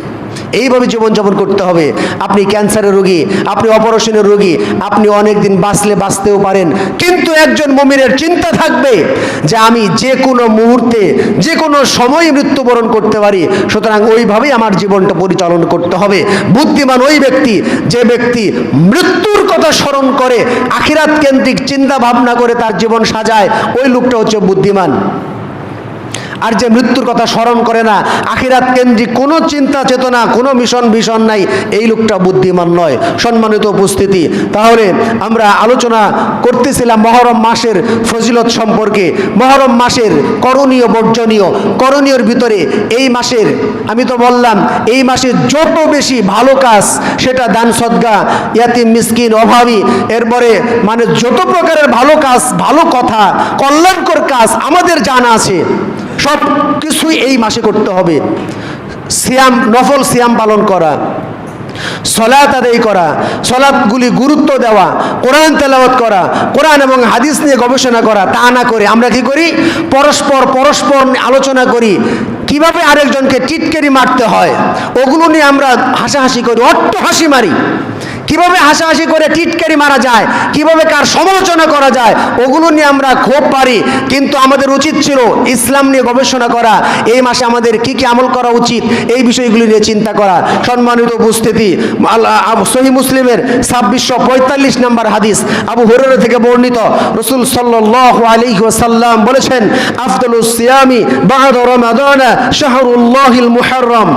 এইভাবে জীবনযাপন করতে হবে। আপনি ক্যান্সারের রোগী, আপনি অপারেশনের রোগী, আপনি অনেক দিন বাঁচতেও পারেন, কিন্তু একজন মুমিনের চিন্তা থাকবে যে আমি যে কোনো মুহূর্তে যে কোনো সময় মৃত্যুবরণ করতে পারি, সুতরাং ওইভাবেই আমার জীবনটা পরিচালনা করতে হবে। বুদ্ধিমান ওই ব্যক্তি যে ব্যক্তি মৃত্যুর কথা স্মরণ করে আখিরাত কেন্দ্রিক চিন্তা ভাবনা করে তার জীবন সাজায়, ওই লোকটা হচ্ছে বুদ্ধিমান। আর যে মৃত্যুর কথা স্মরণ করে না, আখিরাত কেন্দ্রিক কোনো চিন্তা চেতনা, কোনো মিশন নাই, এই লোকটা বুদ্ধিমান নয়। সম্মানিত উপস্থিতি, তাহলে আমরা আলোচনা করতেছিলাম মহরম মাসের ফজিলত সম্পর্কে, মহরম মাসের করণীয় বর্জনীয়। করণীয়র ভিতরে এই মাসের, আমি তো বললাম এই মাসে যত বেশি ভালো কাজ, সেটা দান সদকা, ইয়াতিম মিসকিন অভাবী, এরপরে মানে যত প্রকারের ভালো কাজ, ভালো কথা, কল্যাণকর কাজ আমাদের জানা আছে, সব কিছুই এই মাসে করতে হবে। সিয়াম, নফল সিয়াম পালন করা, সলাত আদায় করা, সলাতগুলি গুরুত্ব দেওয়া, কোরআন তেলাওয়াত করা, কোরআন এবং হাদিস নিয়ে গবেষণা করা। তা না করে আমরা কি করি, পরস্পর আলোচনা করি কিভাবে আরেকজনকে টিটকারি মারতে হয়, ওগুলো নিয়ে আমরা হাসাহাসি করি, অট্ট হাসি মারি। কিভাবে হাসাহাসি করে টিটকারি মারা যায়, কিভাবে কার সমালোচনা করা যায়, ওগুলো নিয়ে আমরা খুব পারি। কিন্তু আমাদের উচিত ছিল ইসলাম নিয়ে গবেষণা করা, এই মাসে আমাদের কি কি আমল করা উচিত, এই বিষয়গুলি নিয়ে চিন্তা করা। সম্মানিত উপস্থিতি, সহিহ মুসলিমের 2645 নম্বর হাদিস, আবু হুরায়রা থেকে বর্ণিত, রাসূল সাল্লাল্লাহু আলাইহি ওয়াসাল্লাম বলেছেন, আফদালুস সিয়ামি বা'দা রমাদান শাহরুল্লাহিল মুহাররম।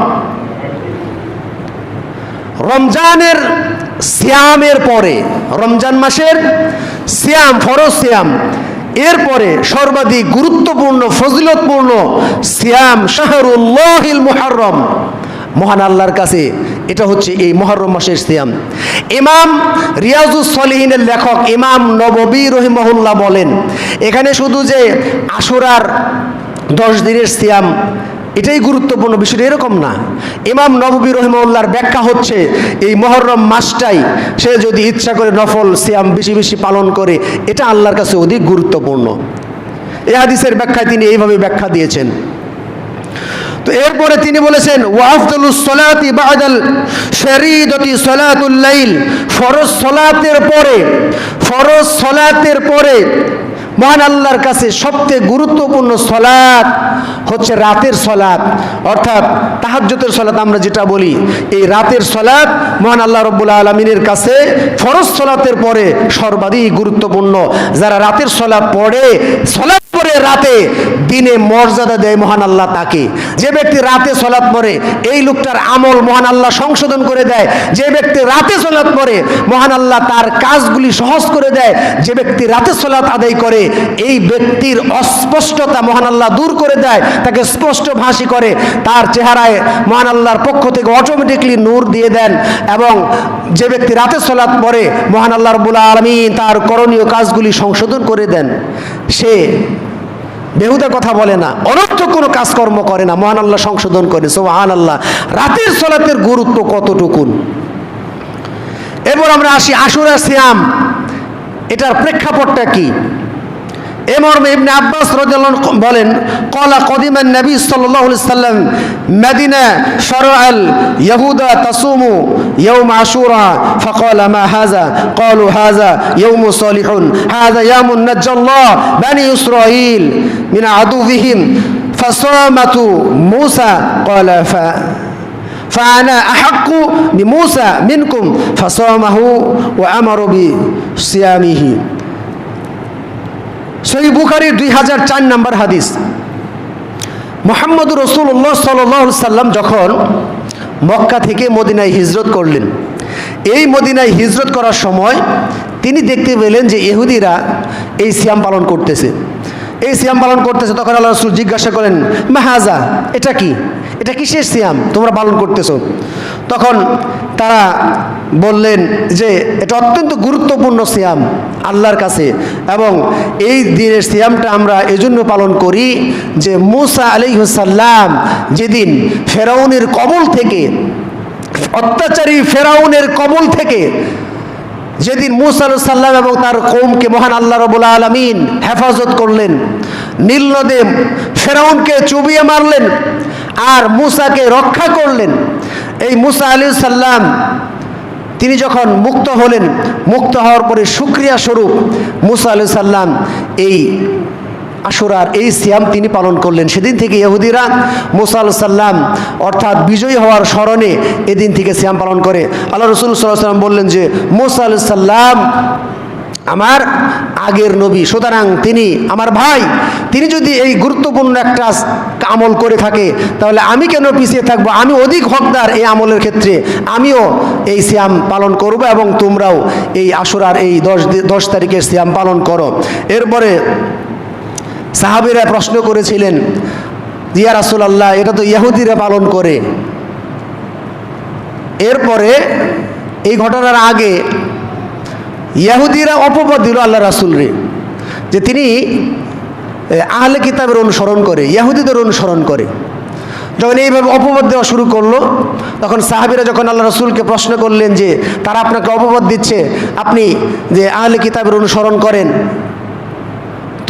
রমজানের সিয়ামের পরে, রমজান মাসের সিয়াম, ফরজ সিয়াম, এরপরে সর্বাধিক গুরুত্বপূর্ণ ফজিলতপূর্ণ সিয়াম শাহরুল্লাহিল মুহাররম, মহান আল্লাহর কাছে এটা হচ্ছে এই মুহররম মাসের সিয়াম। ইমাম রিয়াজুস সলিহিনের লেখক ইমাম নববী রহিমাহুল্লাহ বলেন, এখানে শুধু যে আশুরার 10 দিনের সিয়াম এটাই গুরুত্বপূর্ণ বিষয় এরকম না। ইমাম নববী রহিমাহুল্লাহর ব্যাখ্যা হচ্ছে এই মুহররম মাসটাই সে যদি ইচ্ছা করে নফল সিয়াম বেশি বেশি পালন করে, এটা আল্লাহর কাছে অধিক গুরুত্বপূর্ণ। এই হাদিসের ব্যাখ্যায় তিনি এইভাবে ব্যাখ্যা দিয়েছেন। তো এরপরে তিনি বলেছেন, ওয়া আফদালুস সালাতি বা'দাল ফরিদতি সালাতুল লাইল, ফরজ সালাতের পরে মহান আল্লাহর কাছে সবচেয়ে গুরুত্বপূর্ণ সলাত হচ্ছে রাতের সলাত, অর্থাৎ তাহাজ্জুদের সলাত আমরা যেটা বলি, এই রাতের সলাত মহান আল্লাহ রাব্বুল আলামিনের কাছে ফরজ সলাতের পরে সর্বাধিক গুরুত্বপূর্ণ। যারা রাতের সলাত পড়ে, সলাত পড়ে রাতে, দিনে মর্যাদা দেয় মহান আল্লাহ তাকে। যে ব্যক্তি রাতে সলাত পড়ে, এই লোকটার আমল মহান আল্লাহ সংশোধন করে দেয়। যে ব্যক্তি রাতে সলাত পড়ে, মহান আল্লাহ তার কাজগুলি সহজ করে দেয়। যে ব্যক্তি রাতে সলাত আদায় করে, এই ব্যক্তির অস্পষ্টতা মহান আল্লাহ দূর করে দেয়, তাকে স্পষ্ট ভাষী করে, তার চেহারায় মহান আল্লাহর পক্ষ থেকে অটোমেটিকলি নূর দিয়ে দেন। এবং যে ব্যক্তি রাতে সলাত পড়ে, মহান আল্লাহ রাব্বুল আলামিন তার করণীয় কাজগুলি সংশোধন করে দেন। সে বেহুদা কথা বলে না, অনর্থক কোনো কাজকর্ম করে না, মহান আল্লাহ সংশোধন করে। সুবহানাল্লাহ, রাতের সলাতের গুরুত্ব কতটুকুন। এরপর আমরা আসি আশুরা সিয়াম, এটার প্রেক্ষাপটটা কি। এ মর্মে ইবনে আব্বাস রাদিয়াল্লাহু আনহু বলেন, ক্বালা কদিমান নবী সাল্লাল্লাহু আলাইহি সাল্লাম মদিনা ফারাআল ইয়াহুদা তাসুমু ইয়াউম আশুরা ফাকালা মা হাযা ক্বালু হাযা ইয়াউম সালিহুন হাযা ইয়াউমুন নাজ্জাল্লাহ বানি ইসরাঈল মিন আদুবিহিম ফাসামাতু মূসা ক্বালা فأنا أحق بموسى منكم فصامه وأمر بصيامه। সহিহ বুখারীর 2004 নম্বর হাদিস। মুহাম্মদুর রাসূলুল্লাহ সাল্লাল্লাহু আলাইহি সাল্লাম যখন মক্কা থেকে মদিনায় হিজরত করলেন, এই মদিনায় হিজরত করার সময় তিনি দেখতে পেলেন যে ইহুদিরা এই সিয়াম পালন করতেছে। তখন আল্লাহ রাসূল জিজ্ঞাসা করেন, মাহাজা, এটা কি, এটা কিসের সিয়াম তোমরা পালন করতেছো? তখন তারা বললেন যে এটা অত্যন্ত গুরুত্বপূর্ণ সিয়াম আল্লাহর কাছে, এবং এই দিনের সিয়ামটা আমরা এজন্য পালন করি যে মূসা আলাইহিস সালাম যেদিন ফেরাউনের কবল থেকে, অত্যাচারী ফেরাউনের কবল থেকে যেদিন মূসা আলাইহিস সালাম এবং তার কওমকে মহান আল্লাহ রাব্বুল আলামিন হেফাজত করলেন, নীল নদে ফেরাউনকে চুবিয়ে মারলেন আর মূসাকে রক্ষা করলেন, এই মুসা আলাইহিস সালাম তিনি যখন মুক্ত হলেন, মুক্ত হওয়ার পরে শুকরিয়া স্বরূপ মুসা আলাইহিস সালাম এই আশুরার এই সিয়াম তিনি পালন করলেন। সেদিন থেকে ইহুদিরা মুসা আলাইহিস সালাম অর্থাৎ বিজয়ী হওয়ার স্মরণে এদিন থেকে সিয়াম পালন করে। আল্লাহ রাসূল সাল্লাল্লাহু আলাইহি ওয়াসাল্লাম বললেন যে মুসা আলাইহিস সালাম আমার আগের নবী, সুতরাং তিনি আমার ভাই, তিনি যদি এই গুরুত্বপূর্ণ একটা আমল করে থাকে তাহলে আমি কেন পিছিয়ে থাকবো? আমি অধিক হকদার এই আমলের ক্ষেত্রে, আমিও এই সিয়াম পালন করব এবং তোমরাও এই আশুরার এই 10 তারিখের সিয়াম পালন করো। এরপরে সাহাবীরা প্রশ্ন করেছিলেন, ইয়া রাসূলুল্লাহ, এটা তো ইহুদিরা পালন করে। এরপরে এই ঘটনার আগে ইহুদিরা অপবাদ দিল আল্লাহ রাসূলরে যে তিনি আহলে কিতাবের অনুসরণ করে, ইহুদিদের অনুসরণ করে। যখন এইভাবে অপবাদ দেওয়া শুরু করলো, তখন সাহাবীরা যখন আল্লাহ রাসূলকে প্রশ্ন করলেন যে তারা আপনাকে অপবাদ দিচ্ছে, আপনি যে আহলে কিতাবের অনুসরণ করেন,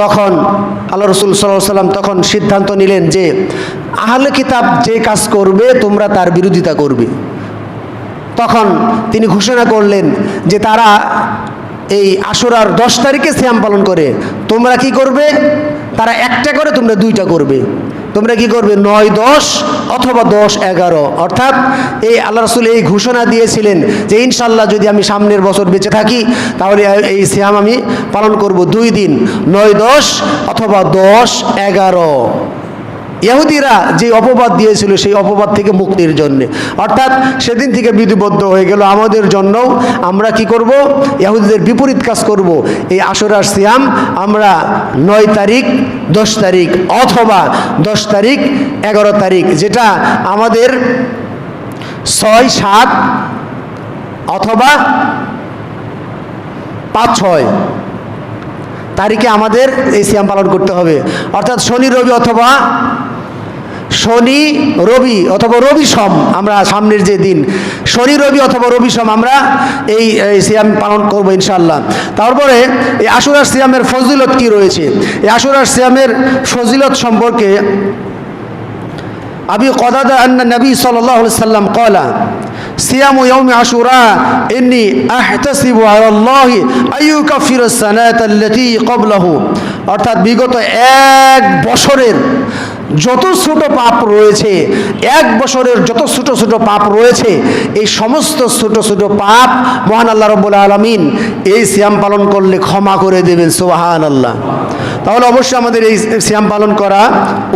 তখন আল্লাহ রাসূল সাল্লাল্লাহু আলাইহি ওয়াসাল্লাম তখন সিদ্ধান্ত নিলেন যে আহলে কিতাব যে কাজ করবে তোমরা তার বিরোধিতা করবে। তখন তিনি ঘোষণা করলেন যে তারা এই আশুরার 10 তারিখে সিয়াম পালন করে, তোমরা কি করবে? তারা একটা করে, তোমরা 2টা করবে। তোমরা কি করবে? 9-10 অথবা 10-11। অর্থাৎ এই আল্লাহ রাসূল এই ঘোষণা দিয়েছিলেন যে ইনশাআল্লাহ যদি আমি সামনের বছর বেঁচে থাকি তাহলে এই সিয়াম আমি পালন করব 2 দিন, 9-10 অথবা 10-11। ইহুদিরা যে অপবাদ দিয়েছিল সেই অপবাদ থেকে মুক্তির জন্য, অর্থাৎ সেদিন থেকে বিধিবদ্ধ হয়ে গেল আমাদের জন্যও আমরা কি করব? ইহুদিদের বিপরীত কাজ করব। এই আশুরার সিয়াম আমরা 9 তারিখ, 10 তারিখ অথবা 10 তারিখ, 11 তারিখ, যেটা আমাদের 6-7 অথবা 5-6 তারিখে আমাদের এই সিয়াম পালন করতে হবে। অর্থাৎ শনি রবি অথবা রবি সম, আমরা সামনের যে দিন শনি রবি অথবা রবি সম আমরা এই সিয়াম পালন করবো ইনশাআল্লাহ। তারপরে এই আশুরার সিয়ামের ফজিলত কি রয়েছে? এই আশুরার সিয়ামের ফজিলত সম্পর্কে আবি কতাদা আন্না নবী সাল্লাল্লাহু আলাইহি সাল্লাম ক্বালা সিয়ামু ইয়াউমি আশুরা ইন্নী আহতাসিবু আলাল্লাহি আইয়ুকাফিরাস সানাতাল্লাতী ক্বাবলাহু। অর্থাৎ বিগত 1 বছরের যত ছোট পাপ রয়েছে, 1 বছরের যত ছোট ছোট পাপ রয়েছে, এই সমস্ত ছোট ছোট পাপ মহান আল্লাহ রাব্বুল আলামিন এই সিয়াম পালন করলে ক্ষমা করে দেবেন। সুবহানাল্লাহ। তাহলে অবশ্যই আমাদের এই সিয়াম পালন করা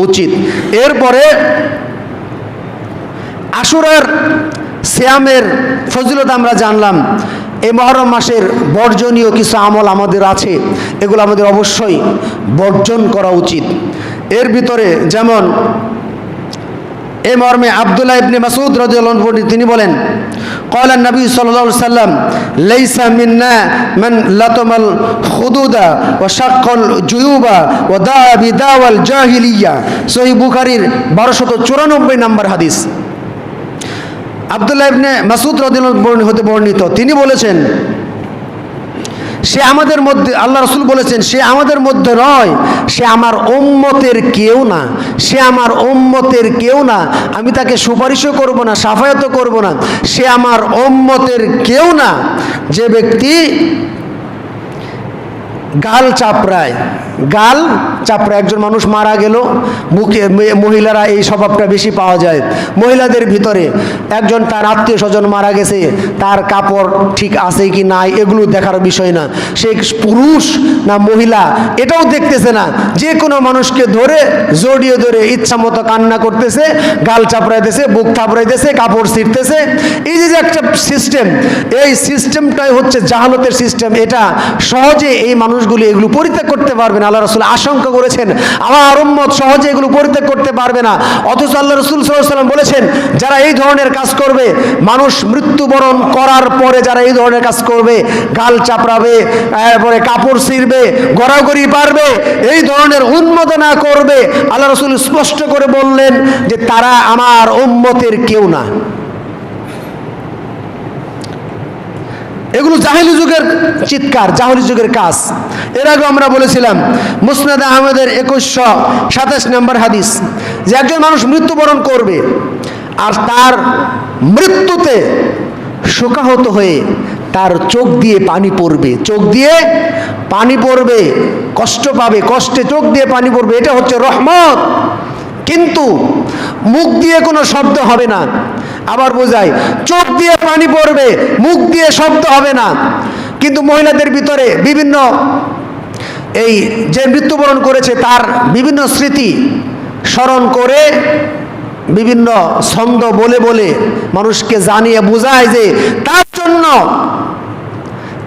উচিত। এরপরে আশুরার সিয়ামের ফজিলত আমরা জানলাম। এই মুহররম মাসের বর্জনীয় কিছু আমল আমাদের আছে, এগুলো আমাদের অবশ্যই বর্জন করা উচিত। এর ভিতরে যেমন এই মর্মে আব্দুল্লাহ ইবনে মাসউদ রাদিয়াল্লাহু আনহু তিনি বলেন, ক্বালা নবী সাল্লাল্লাহু আলাইহি সাল্লাম লাইসা মিন্না মান লাতামাল খুদুদা ওয়া শাক্কাল জুয়ুবা ওয়া দাআ বিদাওয়াল জাহিলিয়া। সহিহ বুখারীর 1294 নম্বর হাদিস। আব্দুল্লাহ ইবনে মাসউদ রাদিয়াল্লাহু আনহু হতে বর্ণিত, তিনি বলেছেন সে আমাদের মধ্যে, আল্লাহ রাসূল বলেছেন, সে আমাদের মধ্যে নয়, সে আমার উম্মতের কেউ না, সে আমার উম্মতের কেউ না। আমি তাকে সুপারিশও করব না, শাফায়াতও করব না, সে আমার উম্মতের কেউ না যে ব্যক্তি গাল চাপড়ায়। একজন মানুষ মারা গেল, মহিলারা এই স্বভাবটা বেশি পাওয়া যায় মহিলাদের ভিতরে। একজন তার আত্মীয় স্বজন মারা গেছে, তার কাপড় ঠিক আছে কি নাই এগুলো দেখার বিষয় না, সে পুরুষ না মহিলা এটাও দেখতেছে না, যে কোনো মানুষকে জড়িয়ে ধরে ইচ্ছা মতো কান্না করতেছে, গাল চাপড়াইতেছে, বুক থাপড়াইতেছে, কাপড় ছিঁড়তেছে। এই যে একটা সিস্টেম, এই সিস্টেমটাই হচ্ছে জাহালতের সিস্টেম। এটা সহজে এই মানুষগুলি এগুলো পরিত্যাগ করতে পারবে না। আল্লাহ রাসূল আশঙ্কা করেছেন আমার উম্মত সহজে এগুলো পরিত্যাগ করতে পারবে না। অথচ আল্লাহ রাসূল সাল্লাল্লাহু আলাইহি ওয়াসাল্লাম বলেছেন, যারা এই ধরনের কাজ করবে, মানুষ মৃত্যুবরণ করার পরে যারা এই ধরনের কাজ করবে, গাল চাপড়াবে, এরপরে কাপড় ছিঁড়বে, গড়াগড়ি পারবে, এই ধরনের উন্মাদনা করবে, আল্লাহ রাসূল স্পষ্ট করে বললেন যে তারা আমার উম্মতের কেউ না। এগুলো জাহেলি যুগের চিৎকার, জাহেলি যুগের কাজ। এর আগে আমরা বলেছিলাম মুসনাদ আহমেদের 2127 নম্বর হাদিস যে একজন মানুষ মৃত্যুবরণ করবে আর তার মৃত্যুতে শোকাহত হয়ে তার চোখ দিয়ে পানি পড়বে, চোখ দিয়ে পানি পড়বে, কষ্ট পাবে, কষ্টে চোখ দিয়ে পানি পড়বে, এটা হচ্ছে রহমত। কিন্তু মুখ দিয়ে কোনো শব্দ হবে না। আবার বোঝায়, চোখ দিয়ে পানি পড়বে, মুখ দিয়ে শব্দ হবে না। কিন্তু মহিলাদের ভিতরে বিভিন্ন এই যে মৃত্যুবরণ করেছে তার বিভিন্ন স্মৃতি স্মরণ করে বিভিন্ন ছন্দ বলে বলে মানুষকে জানিয়ে বোঝায় যে তার জন্য,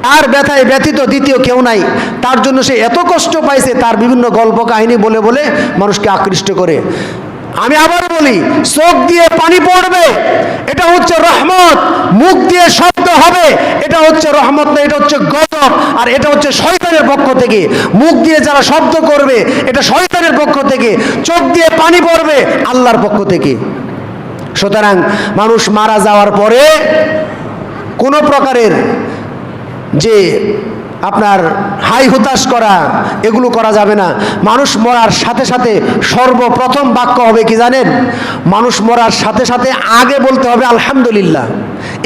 তার ব্যথায় ব্যথিত দ্বিতীয় কেউ নাই, তার জন্য সে এত কষ্ট পাইছে, তার বিভিন্ন গল্প কাহিনী বলে বলে মানুষকে আকৃষ্ট করে। আমি আবার বলি, চোখ দিয়ে পানি পড়বে এটা হচ্ছে রহমত, মুখ দিয়ে শব্দ হবে এটা হচ্ছে রহমত না, এটা হচ্ছে গজব, আর এটা হচ্ছে শয়তানের পক্ষ থেকে। মুখ দিয়ে যারা শব্দ করবে এটা শয়তানের পক্ষ থেকে, চোখ দিয়ে পানি পড়বে আল্লাহর পক্ষ থেকে। সুতরাং মানুষ মারা যাওয়ার পরে কোনো প্রকারের যে আপনার হাই হুতাশ করা এগুলো করা যাবে না। মানুষ মরার সাথে সাথে সর্বপ্রথম বাক্য হবে কি জানেন? মানুষ মরার সাথে সাথে আগে বলতে হবে আলহামদুলিল্লাহ,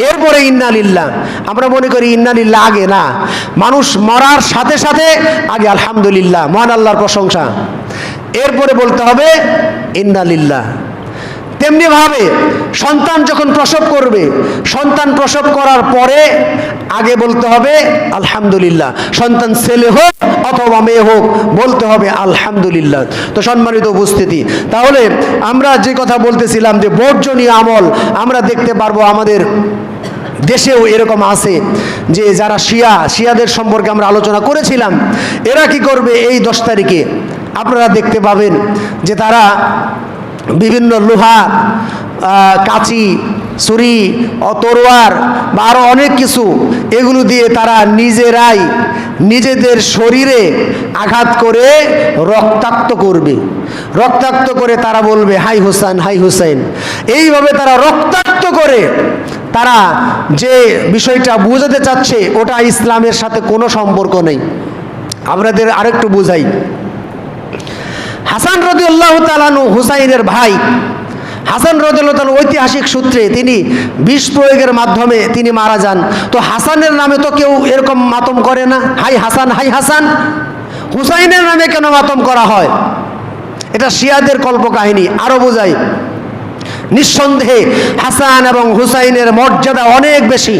এরপরে ইন্না লিল্লাহ। আমরা মনে করি ইন্না লিল্লাহ আগে, না, মানুষ মরার সাথে সাথে আগে আলহামদুলিল্লাহ, মহান আল্লাহর প্রশংসা, এরপরে বলতে হবে ইন্না লিল্লাহ। তেমনি ভাবে সন্তান যখন প্রসব করবে, সন্তান প্রসব করার পরে আগে বলতে হবে আলহামদুলিল্লাহ। সন্তান ছেলে হোক অথবা মেয়ে হোক বলতে হবে আলহামদুলিল্লাহ। তো সম্মানিত উপস্থিতি, তাহলে আমরা যে কথা বলতেছিলাম যে বর্জনীয় আমল, আমরা দেখতে পারবো আমাদের দেশেও এরকম আছে যে যারা শিয়াদের সম্পর্কে আমরা আলোচনা করেছিলাম। এরা কি করবে? এই 10 তারিখে আপনারা দেখতে পাবেন যে তারা বিভিন্ন লোহা, কাঁচি, ছুরি, তরোয়ার বা আরও অনেক কিছু, এগুলো দিয়ে তারা নিজেরাই নিজেদের শরীরে আঘাত করে রক্তাক্ত করবে। রক্তাক্ত করে তারা বলবে হাই হোসেন, হাই হোসেন। এইভাবে তারা রক্তাক্ত করে তারা যে বিষয়টা বোঝাতে চাচ্ছে ওটা ইসলামের সাথে কোনো সম্পর্ক নেই। আপনাদের আরেকটু বুঝাই। হাসান রাদিয়াল্লাহু তাআলা আনহু হুসাইনের ভাই। হাসান রাদিয়াল্লাহু তাআলা ঐতিহাসিক সূত্রে তিনি বিষ প্রয়োগের মাধ্যমে তিনি মারা যান। তো হাসানের নামে তো কেউ এরকম মাতম করে না, হাই হাসান, হাই হাসান। হুসাইনের নামে কেন মাতম করা হয়? এটা শিয়াদের কল্পকাহিনী। আরো বোঝাই, নিঃসন্দেহে হাসান এবং হুসাইনের মর্যাদা অনেক বেশি,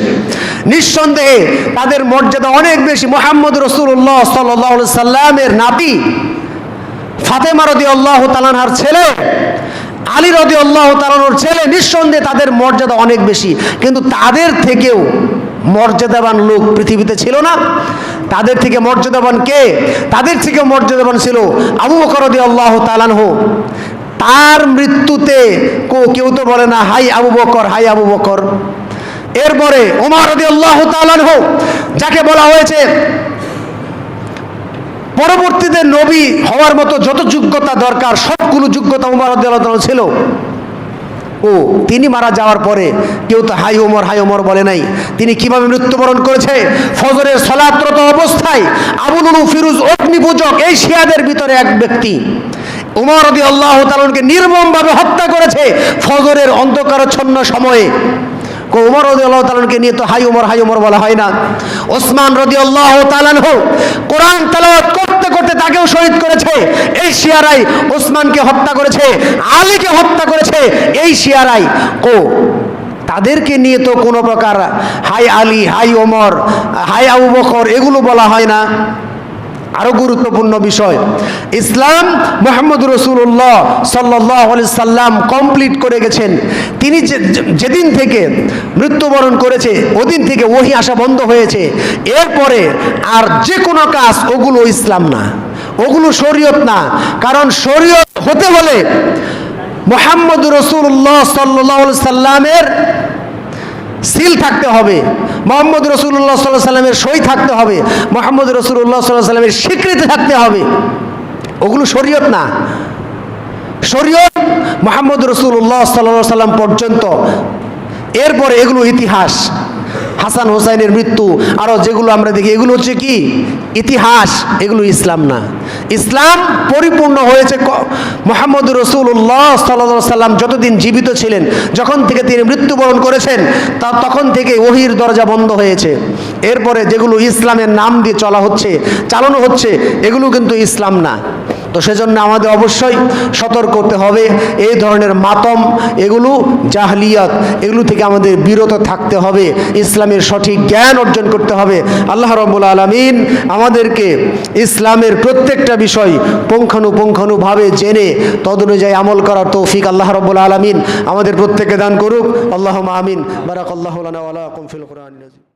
নিঃসন্দেহে তাদের মর্যাদা অনেক বেশি। মুহাম্মদ রাসূলুল্লাহ সাল্লাল্লাহু আলাইহি সাল্লামের নাতি ফাতেমা রাদিয়াল্লাহু তাআলা আনহার ছেলে, আলী রাদিয়াল্লাহু তাআলা আনহুর ছেলে, নিঃসন্দেহে তাদের মর্যাদা অনেক বেশি। কিন্তু তাদের থেকেও মর্যাদাবান লোক পৃথিবীতে ছিল না। তাদের থেকে মর্যাদাবান কে? তাদের থেকে মর্যাদাবান ছিল আবু বকর রাদিয়াল্লাহু তাআলা আনহু। তার মৃত্যুতে কেউ তো বলে না high Abu Bakr, high Abu Bakr. এরপরে ওমর রাদিয়াল্লাহু তাআলা আনহু, যাকে বলা হয়েছে পরবর্তীতে নবী হওয়ার মতো যত যোগ্যতা দরকার সবগুলো যোগ্যতা ওমর রাদিয়াল্লাহু তাআলা ছিল। তিনি মারা যাওয়ার পরে কেউ তো হাই ওমর, হাই ওমর বলে নাই। তিনি কিভাবে মৃত্যুবরণ করেছে? ফজরের সালাতরত অবস্থায় আবু লুলু ফিরোজ অগ্নিপূজক, এই শিয়াদের ভিতরে এক ব্যক্তি ওমর রাদিয়াল্লাহু তাআলা আনহুকে নির্মমভাবে হত্যা করেছে ফজরের অন্ধকারাচ্ছন্ন সময়ে। ওমর রাদিয়াল্লাহু তাআলা আনহুকে নিয়ে তো হাই ওমর, হাই ওমর বলা হয় না। ওসমান রাদিয়াল্লাহু তাআলা আনহু কোরআন তেলাওয়াত করতে করতে তাকেও শহীদ করেছে এই শিয়ারাই। ওসমানকে হত্যা করেছে, আলীকে হত্যা করেছে এই শিয়ারাই। তাদেরকে নিয়ে তো কোনো প্রকার হাই আলী, হাই ওমর, হাই আবু বকর এগুলো বলা হয় না। আরো গুরুত্বপূর্ণ বিষয়, ইসলাম মুহাম্মদ রাসূলুল্লাহ সাল্লাল্লাহু আলাইহি সাল্লাম কমপ্লিট করে গেছেন। তিনি যেদিন থেকে মৃত্যুবরণ করেছে ওদিন থেকে ওহী আসা বন্ধ হয়েছে। এরপরে আর যে কোনো কাজ ওগুলো ইসলাম না, ওগুলো শরীয়ত না। কারণ শরীয়ত হতে হলে মুহাম্মদ রাসূলুল্লাহ সাল্লাল্লাহু আলাইহি সাল্লামের সিল থাকতে হবে, মুহাম্মদ রাসূলুল্লাহ সাল্লাল্লাহু আলাইহি সাল্লামের সই থাকতে হবে, মুহাম্মদ রাসূলুল্লাহ সাল্লাল্লাহু আলাইহি সাল্লামের স্বীকৃতি থাকতে হবে। ওগুলো শরীয়ত না। শরীয়ত মুহাম্মদ রাসূলুল্লাহ সাল্লাল্লাহু আলাইহি সাল্লাম পর্যন্ত, এরপরে এগুলো ইতিহাস। হাসান হোসাইনের মৃত্যু আরও যেগুলো আমরা দেখি এগুলো হচ্ছে কি ইতিহাস, এগুলো ইসলাম না। ইসলাম পরিপূর্ণ হয়েছে মুহাম্মদ রাসূলুল্লাহ সাল্লাল্লাহু আলাইহি সাল্লাম যতদিন জীবিত ছিলেন, যখন থেকে তিনি মৃত্যুবরণ করেছেন তখন থেকে ওহীর দরজা বন্ধ হয়েছে। এরপরে যেগুলো ইসলামের নাম দিয়ে চালানো হচ্ছে এগুলো কিন্তু ইসলাম না। তো সেজন্য আমাদের অবশ্যই সতর্ক করতে হবে, এই ধরনের মাতম, এগুলো জাহলিয়াত, এগুলো থেকে আমাদের বিরত থাকতে হবে, ইসলামের সঠিক জ্ঞান অর্জন করতে হবে। আল্লাহ রাব্বুল আলামিন আমাদেরকে ইসলামের প্রত্যেকটা বিষয় পুঙ্খানুপুঙ্খানুভাবে জেনে তদনুযায়ী আমল করার তৌফিক আল্লাহ রাব্বুল আলামিন আমাদের প্রত্যেককে দান করুক। আল্লাহুম্মা আমিন। বারাকাল্লাহু লানা ওয়া লাকুম ফিল কুরআনিল আযীম।